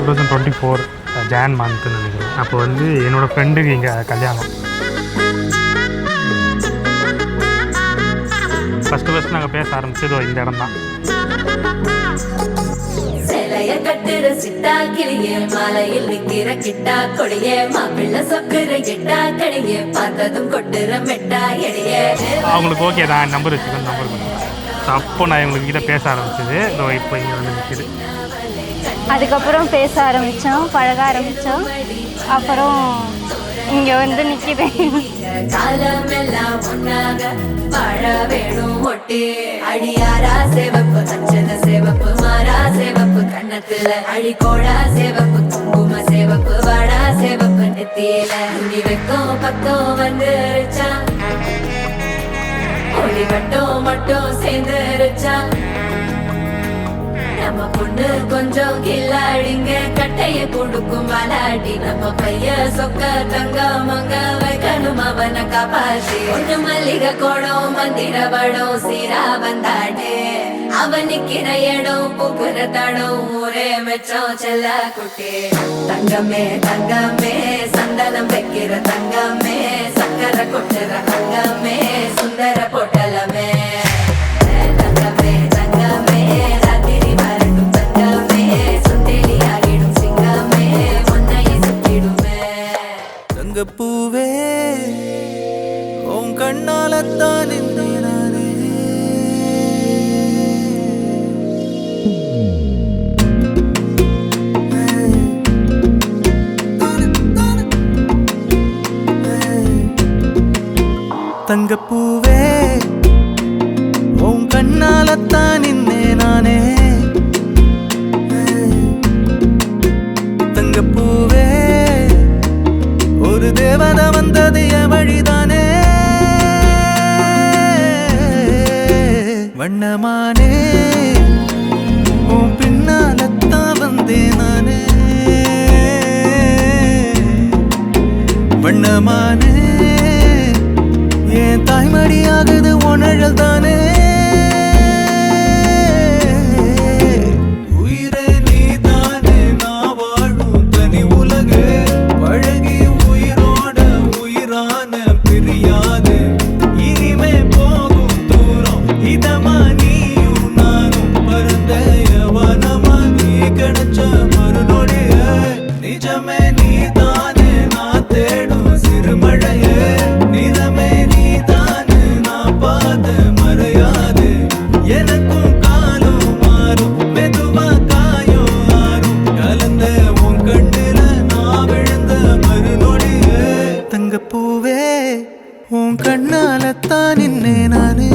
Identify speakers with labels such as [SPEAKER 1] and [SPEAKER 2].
[SPEAKER 1] 2024 John மந்த்துன்னு நினைக்கிறேன். அப்போ வந்து என்னோடய ஃப்ரெண்டுக்கு இங்கே கல்யாணம். ஃபஸ்ட்டு நாங்கள் பேச ஆரம்பிச்சதோ இந்த இடம் தான்.
[SPEAKER 2] கட்டுற சிட்டா கிளியே மாலையில் நிக்கிற கிட்டா கொடியே மாப்பிள்ள சொக்குற கிட்டா கடியே பார்த்ததும் கொட்டுற மெட்டா எடியே.
[SPEAKER 1] அவங்களுக்கு ஓகே தான், நம்பர் வச்சுக்கணும், நம்பர் பண்ணுவேன். அப்போ நான் இவங்களுக்கு கிட்ட பேச ஆரம்பிச்சது. இப்போ இங்கே வந்து நிற்கிது.
[SPEAKER 3] அதுக்கப்புறம் பேச ஆரம்பித்தோம், பழக ஆரம்பித்தோம். அப்புறம் இங்கே வந்து நிற்கிது.
[SPEAKER 2] காலமெல்லாம் ஒன்னாக வாழ வேணும் ஒட்டி அடியாரா சேவப்பு அச்சத சேவப்பு மாறா சேவப்பு கண்ணத்துல அடிக்கோடா சேவப்பு குங்கும சேவப்பு வாடா சேவப்பு நெத்தியில துணி வைக்கும் பக்கம் வந்துருச்சா ஒளி மட்டும் சேர்ந்துருச்சா. நம்ம பொண்ணு கொஞ்சம் கில்லாடிங்க கட்டைய கொடுக்கும் வாலாடி நம்ம பைய சொக்க தங்க மங்க வைக்கணும் அவனை காப்பாத்தி. ஒண்ணு மல்லிகை கோடம் மந்திர வடம் சீரா வந்தாடே அவன் நிக்கிற இடம் பூக்குற தடம் ஊரே மெச்சம் செல்ல குட்டி. தங்கமே தங்கமே சந்தனம் வைக்கிற தங்கமே சக்கரை கொட்டுற தங்கமே சுந்தர பொட்டலமே. தங்கமே தங்கமே
[SPEAKER 4] பூவே உன் கண்ணாலத்தான் நானே. தங்கப்பூவே உன் கண்ணாலத்தான் நானே. தங்கப்பூவே ஒரு தேவதை வந்தது என் வழிதானே. வண்ணமானே உன் பின்னாலத்தான் வந்தேன் நானே. வண்ணமானே என் தாய்மடியாகுது உணழல் தானே. பூவே உன் கண்ணாலத்தான் நானே.